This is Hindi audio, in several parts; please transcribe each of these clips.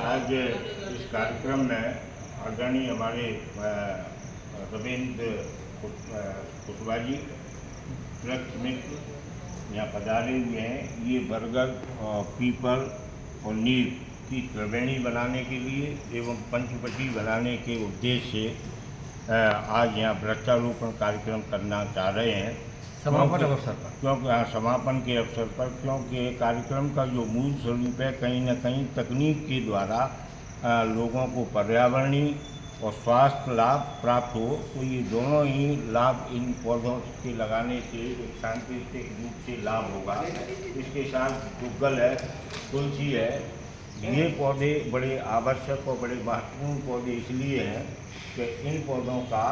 आज इस कार्यक्रम में आदरणीय हमारे रविंद्र कुशवाहा जी वृक्ष मित्र यहाँ पधारे हुए हैं। ये बरगद पीपल और नीम की त्रिवेणी बनाने के लिए एवं पंचवटी बनाने के उद्देश्य से आज यहाँ वृक्षारोपण कार्यक्रम करना चाह रहे हैं समापन अवसर पर, क्योंकि समापन के अवसर पर, क्योंकि कार्यक्रम का जो मूल स्वरूप है कहीं न कहीं तकनीक के द्वारा लोगों को पर्यावरणीय और स्वास्थ्य लाभ प्राप्त हो। तो ये दोनों ही लाभ इन पौधों के लगाने से एक सांकेतिक रूप से लाभ होगा। इसके साथ गुग्गल है, तुलसी है, ये पौधे बड़े आवश्यक और बड़े महत्वपूर्ण पौधे इसलिए हैं कि इन पौधों का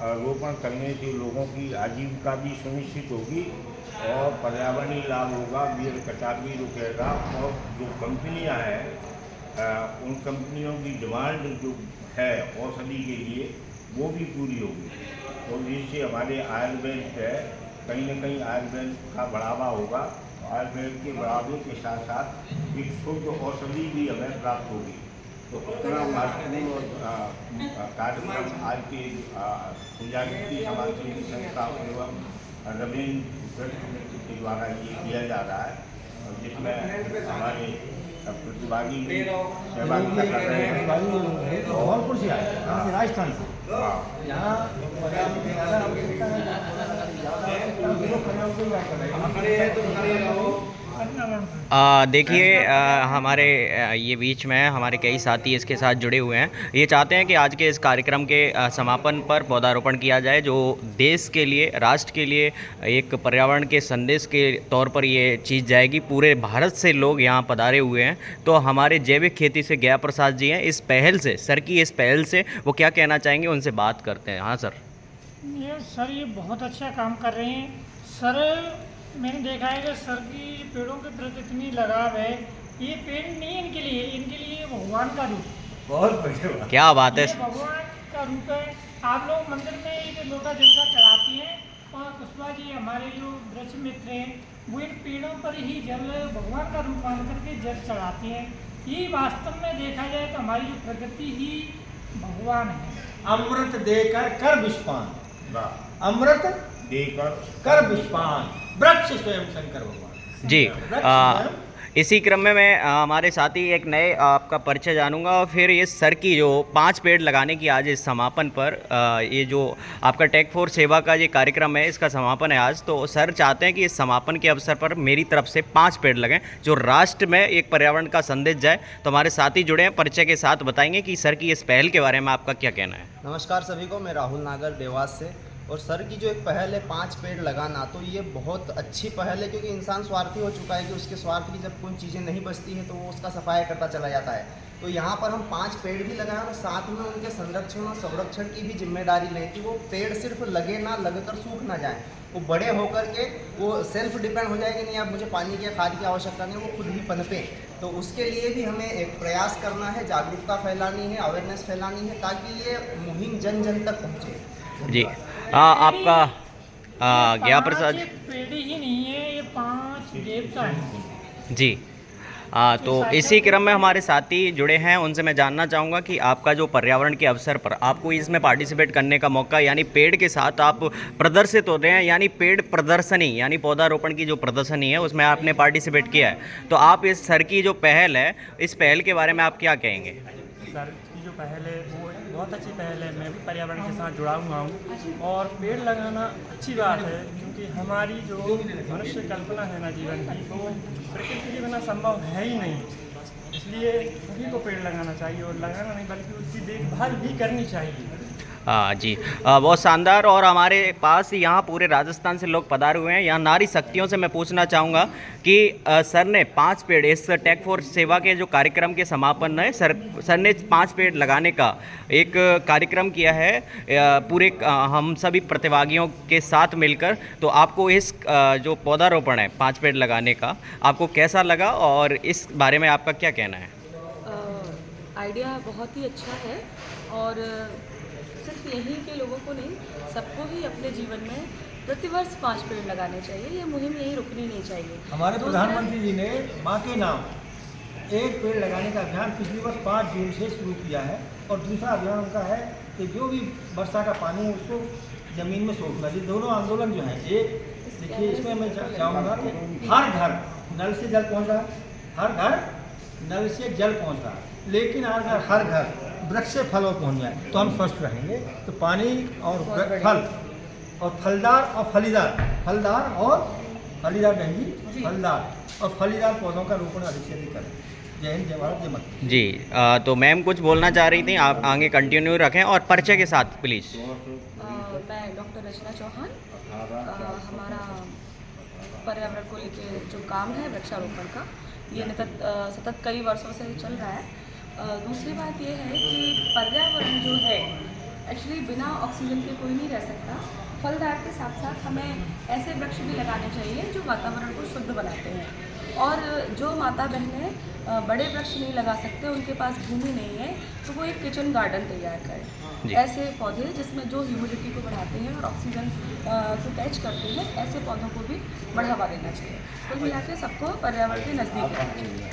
रोपण करने से लोगों की आजीविका भी सुनिश्चित होगी और पर्यावरणीय लाभ होगा, पेड़ कटाव भी रुकेगा और जो कंपनियां हैं उन कंपनियों की डिमांड जो है औषधि के लिए वो भी पूरी होगी। तो जिससे हमारे आयुर्वेद है कहीं न कहीं आयुर्वेद का बढ़ावा होगा। आयुर्वेद के बढ़ावे के साथ साथ एक शुद्ध औषधि भी हमें प्राप्त होगी। तो इतना महत्वपूर्ण कार्यक्रम आज के सुजागृति समाजसेवी संस्था एवं रविंद्र के द्वारा ये किया जा रहा है, जिसमें हमारे प्रतिभागी सहभागिता कर रहे हैं। धौलपुर से आए, यहाँ से राजस्थान से, यहाँ देखिए हमारे ये बीच में हमारे कई साथी इसके साथ जुड़े हुए हैं। ये चाहते हैं कि आज के इस कार्यक्रम के समापन पर पौधारोपण किया जाए, जो देश के लिए, राष्ट्र के लिए एक पर्यावरण के संदेश के तौर पर ये चीज़ जाएगी। पूरे भारत से लोग यहाँ पधारे हुए हैं। तो हमारे जैविक खेती से गया प्रसाद जी हैं। इस पहल से, सर की इस पहल से वो क्या कहना चाहेंगे, उनसे बात करते हैं। हाँ सर। ये बहुत अच्छा काम कर रहे हैं सर। मैंने देखा है कि सर की पेड़ों के प्रति इतनी लगाव है। ये पेड़ नहीं इनके लिए भगवान का रूप। बहुत बढ़िया, क्या बात है। भगवान का रूप है। आप लोग मंदिर में एक लोटा जल का चढ़ाती हैं और कुशवाहा जी हमारे जो वृक्ष मित्र हैं वो इन पेड़ों पर ही जल भगवान का रूप मान करके जल चढ़ाती हैं। ये वास्तव में देखा जाए तो हमारी जो प्रकृति ही भगवान है। अमृत देकर कर विषपान, अमृत देकर कर विषपान, वृक्ष स्वयं शंकर भगवान जी। इसी क्रम में मैं हमारे साथी एक नए आपका परिचय जानूंगा और फिर ये सर की जो 5 पेड़ लगाने की आज इस समापन पर ये जो आपका टेक फॉर सेवा का ये कार्यक्रम है, इसका समापन है आज। तो सर चाहते हैं कि इस समापन के अवसर पर मेरी तरफ से 5 पेड़ लगें, जो राष्ट्र में एक पर्यावरण का संदेश जाए। तो हमारे साथी जुड़े हैं, परिचय के साथ बताएंगे कि सर की इस पहल के बारे में आपका क्या कहना है। नमस्कार सभी को, मैं राहुल नागर देवास से। और सर की जो एक पहल है 5 पेड़ लगाना, तो ये बहुत अच्छी पहल है, क्योंकि इंसान स्वार्थी हो चुका है कि उसके स्वार्थ की जब कोई चीज़ें नहीं बचती हैं तो वो उसका सफाई करता चला जाता है। तो यहाँ पर हम 5 पेड़ भी लगाएं और साथ में उनके संरक्षण और संरक्षण की भी जिम्मेदारी लें कि वो पेड़ सिर्फ लगे ना, लगकर सूख ना जाए। वो बड़े होकर के वो सेल्फ डिपेंड हो जाए कि नहीं, अब मुझे पानी की खाद की आवश्यकता नहीं, वो खुद ही पनपे। तो उसके लिए भी हमें एक प्रयास करना है, जागरूकता फैलानी है, अवेयरनेस फैलानी है, ताकि ये मुहिम जन जन तक पहुँचे। जी आपका गया प्रसाद पेड़ ही नहीं है, ये 5 देवता हैं। जी। तो इसी क्रम में हमारे साथी जुड़े हैं, उनसे मैं जानना चाहूँगा कि आपका जो पर्यावरण के अवसर पर आपको इसमें पार्टिसिपेट करने का मौका, यानी पेड़ के साथ आप प्रदर्शित होते हैं, यानी पेड़ प्रदर्शनी, यानी पौधारोपण की जो प्रदर्शनी है उसमें आपने पार्टिसिपेट किया है। तो आप इस सर की जो पहल है, इस पहल के बारे में आप क्या कहेंगे। सर की जो पहल है वो बहुत अच्छी पहल है। मैं भी पर्यावरण के साथ जुड़ा हुआ हूँ और पेड़ लगाना अच्छी बात है, क्योंकि हमारी जो मनुष्य कल्पना है ना जीवन की, वो प्रकृति के बिना संभव है ही नहीं। इसलिए सभी को पेड़ लगाना चाहिए, और लगाना नहीं बल्कि उसकी देखभाल भी करनी चाहिए। जी बहुत शानदार। और हमारे पास यहाँ पूरे राजस्थान से लोग पधारे हुए हैं। यहाँ नारी शक्तियों से मैं पूछना चाहूँगा कि सर ने 5 पेड़ इस टेक फॉर सेवा के जो कार्यक्रम के समापन है, सर ने 5 पेड़ लगाने का एक कार्यक्रम किया है पूरे हम सभी प्रतिभागियों के साथ मिलकर। तो आपको इस जो पौधारोपण है 5 पेड़ लगाने का, आपको कैसा लगा और इस बारे में आपका क्या कहना है। आइडिया बहुत ही अच्छा है, और सिर्फ यहीं के लोगों को नहीं, सबको ही अपने जीवन में प्रतिवर्ष 5 पेड़ लगाने चाहिए। ये मुहिम यहीं रुकनी नहीं चाहिए। हमारे प्रधानमंत्री जी ने माँ के नाम एक पेड़ लगाने का अभियान पिछले वर्ष 5 जून से शुरू किया है। और दूसरा अभियान उनका है कि जो भी वर्षा का पानी है उसको ज़मीन में सोखना। ये दोनों आंदोलन जो हैं, एक देखिए इसमें मैं चाहूँगा कि हर घर नल से जल पहुँच रहा है, हर घर नल से जल पहुँच रहा है, लेकिन अगर हर घर वृक्ष से फल और पहुँच जाए तो हम स्वस्थ रहेंगे। तो पानी और फल और फलदार और फलीदार और फलीदार बहन जी, फलदार और फलीदार पौधों का रोपण अधिक से अधिक करें। जय हिंद, जय भारत, जय माता। जी तो मैम कुछ बोलना चाह रही थी, आप आगे कंटिन्यू रखें और परिचय के साथ प्लीज़। मैं डॉक्टर रचना चौहान। हमारा पर्यावरण को लेके जो काम है वृक्षारोपण का, ये सतत कई वर्षों से चल रहा है। दूसरी बात ये है कि पर्यावरण जो है एक्चुअली बिना ऑक्सीजन के कोई नहीं रह सकता। फलदार के साथ साथ हमें ऐसे वृक्ष भी लगाने चाहिए जो वातावरण को शुद्ध बनाते हैं। और जो माता बहनें बड़े वृक्ष नहीं लगा सकते, उनके पास भूमि नहीं है, तो वो एक किचन गार्डन तैयार करें। ऐसे पौधे जिसमें जो ह्यूमिडिटी को बढ़ाते हैं और ऑक्सीजन को कैच करते हैं, ऐसे पौधों को भी बढ़ावा देना चाहिए। कुल मिला के सबको पर्यावरण के नज़दीक रखना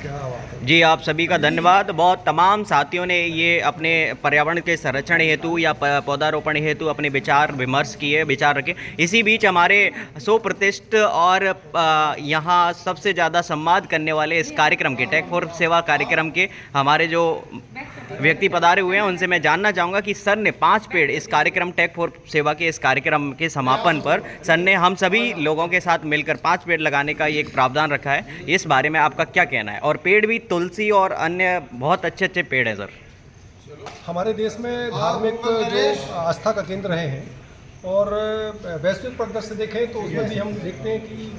चाहिए। जी आप सभी का धन्यवाद। बहुत तमाम साथियों ने ये अपने पर्यावरण के संरक्षण हेतु या पौधारोपण हेतु अपने विचार विमर्श किए, विचार रखे। इसी बीच हमारे सुप्रतिष्ठित और यहाँ सबसे ज़्यादा सम्मान करने वाले इस कार्यक्रम के टेक फॉर सेवा कार्यक्रम के हमारे जो व्यक्ति पधारे हुए हैं, उनसे मैं जानना चाहूँगा कि सर ने 5 पेड़ इस कार्यक्रम टेक फॉर सेवा के इस कार्यक्रम के समापन पर सर ने हम सभी लोगों के साथ मिलकर 5 पेड़ लगाने का एक प्रावधान रखा है। इस बारे में आपका क्या कहना है? और पेड़ भी तुलसी और अन्य बहुत अच्छे अच्छे पेड़ हैं सर। हमारे देश में धार्मिक जो आस्था का केंद्र रहे हैं और वैश्विक परिदृश्य से देखें तो उसमें भी हम देखते हैं कि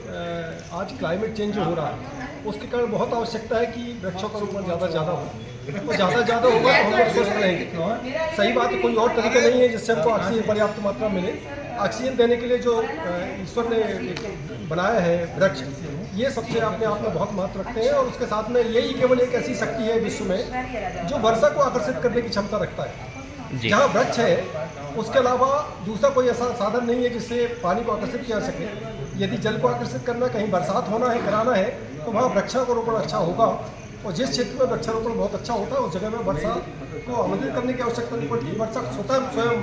आज क्लाइमेट चेंज जो हो रहा है उसके कारण बहुत आवश्यकता है कि वृक्षों का रोपण ज़्यादा से ज़्यादा हो। तो ज़्यादा होगा तो हम लोग स्वस्थ रहेंगे। सही बात है, कोई और तरीका नहीं है जिससे हमको ऑक्सीजन पर्याप्त मात्रा मिले। ऑक्सीजन देने के लिए जो ईश्वर ने बनाया है वृक्ष, ये सबसे अपने आप में बहुत महत्व रखते हैं। और उसके साथ में यही केवल एक ऐसी शक्ति है विश्व में जो वर्षा को आकर्षित करने की क्षमता रखता है। जहाँ वृक्ष है उसके अलावा दूसरा कोई ऐसा साधन नहीं है जिससे पानी को आकर्षित किया जा सके। यदि जल को आकर्षित करना, कहीं बरसात होना है, कराना है, तो वहाँ वृक्षारोपण अच्छा होगा। और जिस क्षेत्र में वृक्षारोपण बहुत अच्छा होता है उस जगह में वर्षा को आमंत्रित करने की आवश्यकता नहीं पड़ती। वर्षा स्वयं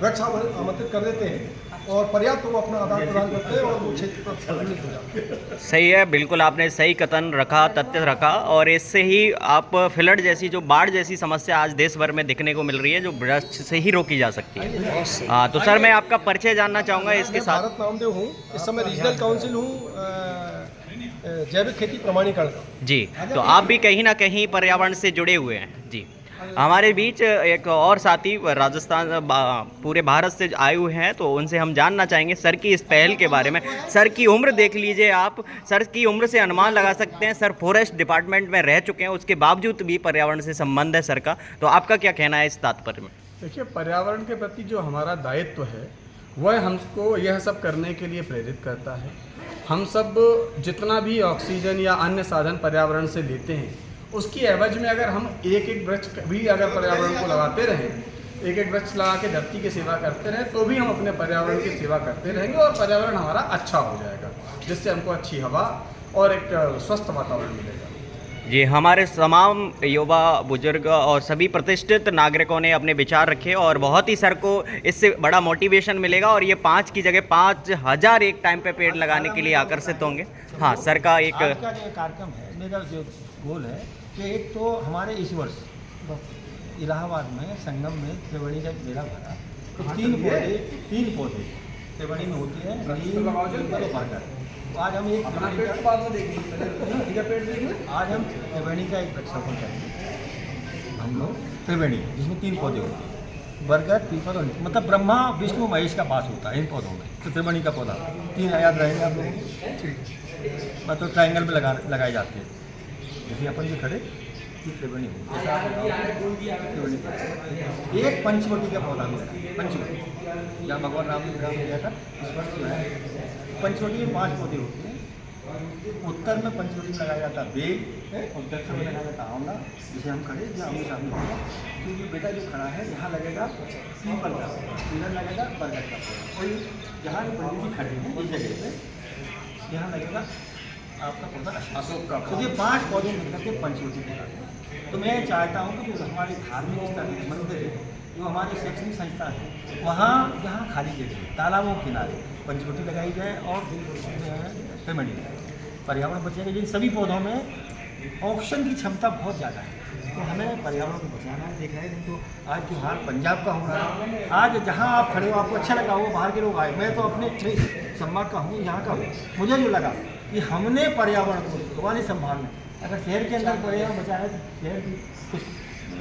वृक्ष आमंत्रित कर देते हैं और पर्याप्त वो अपना आदान प्रदान करते हैं और वो क्षेत्र पर सम्मिलित हो जाते हैं। सही है, बिल्कुल आपने सही कथन रखा, तथ्य रखा। और इससे ही आप फ्लड जैसी जो बाढ़ जैसी समस्या आज देश भर में दिखने को मिल रही है, जो वृक्ष से ही रोकी जा सकती है। हाँ, तो सर मैं आपका परिचय जानना चाहूँगा इसके साथ। भारत नामदेव हूँ, इस समय रीजनल काउंसिल हूँ जैविक खेती प्रमाणीकरण का। जी, तो आप भी कहीं ना कहीं पर्यावरण से जुड़े हुए हैं। जी, हमारे बीच एक और साथी राजस्थान पूरे भारत से आए हुए हैं, तो उनसे हम जानना चाहेंगे सर की इस पहल के बारे में। सर की उम्र देख लीजिए आप, सर की उम्र से अनुमान लगा सकते हैं। सर फॉरेस्ट डिपार्टमेंट में रह चुके हैं, उसके बावजूद भी पर्यावरण से संबंध है सर का। तो आपका क्या कहना है इस तात्पर्य में? देखिए, पर्यावरण के प्रति जो हमारा दायित्व है वह हमको यह सब करने के लिए प्रेरित करता है। हम सब जितना भी ऑक्सीजन या अन्य साधन पर्यावरण से लेते हैं, उसकी एवज में अगर हम एक एक वृक्ष भी अगर पर्यावरण को लगाते रहें, एक एक वृक्ष लगा के धरती की सेवा करते रहें, तो भी हम अपने पर्यावरण की सेवा करते रहेंगे और पर्यावरण हमारा अच्छा हो जाएगा, जिससे हमको अच्छी हवा और एक स्वस्थ वातावरण मिलेगा। जी, हमारे तमाम युवा, बुजुर्ग और सभी प्रतिष्ठित नागरिकों ने अपने विचार रखे और बहुत ही सर को इससे बड़ा मोटिवेशन मिलेगा और ये 5 की जगह 5000 एक टाइम पे पेड़ लगाने के लिए आकर्षित होंगे। हाँ, सर का एक आज का जो कार्यक्रम है, मेरा जो गोल है कि एक तो हमारे इस वर्ष इलाहाबाद में संगम में त्रिवेणी का मेला भरा, तो 3 पौधे त्रिवेणी में होती है, नीम, पीपल और बरगद। आज हम एक त्रिवेणी का एक वृक्षारोपण करेंगे हम लोग, त्रिवेणी जिसमें 3 पौधे होते हैं, बरगद, पीपल और मतलब ब्रह्मा विष्णु महेश का वास होता है इन पौधों में। तो त्रिवेणी का पौधा 3 याद रहेंगे आप लोगों को। मतलब ट्रायंगल में लगाए जाते हैं, जैसे अपन जो खड़े ये त्रिवेणी हो, एक पंचवटी का पौधा मिला, पंचवटी जहाँ भगवान राम ने विराम किया था, इस वर्ष जो है पंचवटी में 5 पौधे होते हैं। उत्तर में पंचवटी में लगाया जाता है बेल और दक्षिण में लगाया जाता है आंवला, जिसे हम खड़े जो आमने सामने होगा। क्योंकि बेटा जो खड़ा है यहाँ लगेगा पीपल का, इधर लगेगा बरगद का पौधा, और जहाँ पंडित जी खड़े हैं इस जगह पे यहाँ लगेगा आपका पौधा अशोक का तो ये 5 पौधे मिलकर के पंचवटी कहलाते हैं। तो मैं चाहता हूँ कि जो हमारे धार्मिक स्थल है, मंदिर है, जो हमारे शैक्षणिक संस्था है, वहाँ जहाँ खाली जगह है, तालाबों के किनारे पंचवटी लगाई जाए और पेमेडी लगाई, पर्यावरण बचेगा। जिन सभी पौधों में ऑक्सीजन की क्षमता बहुत ज़्यादा है, तो हमें पर्यावरण को बचाना है। देखा है नहीं तो आज जो हाल पंजाब का हो रहा है, आज जहाँ आप खड़े हो आपको अच्छा लगा हो, बाहर के लोग आए, मैं तो अपने संभाग का हूँ, यहाँ का हूँ, मुझे जो लगा कि हमने पर्यावरण को दोबारा नहीं संभालना। अगर शहर के अंदर पर्यावरण बचा है तो शहर की कुछ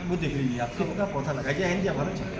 वो देख लीजिए, आपको पौधा लगा। जय हिंद, जय भारत।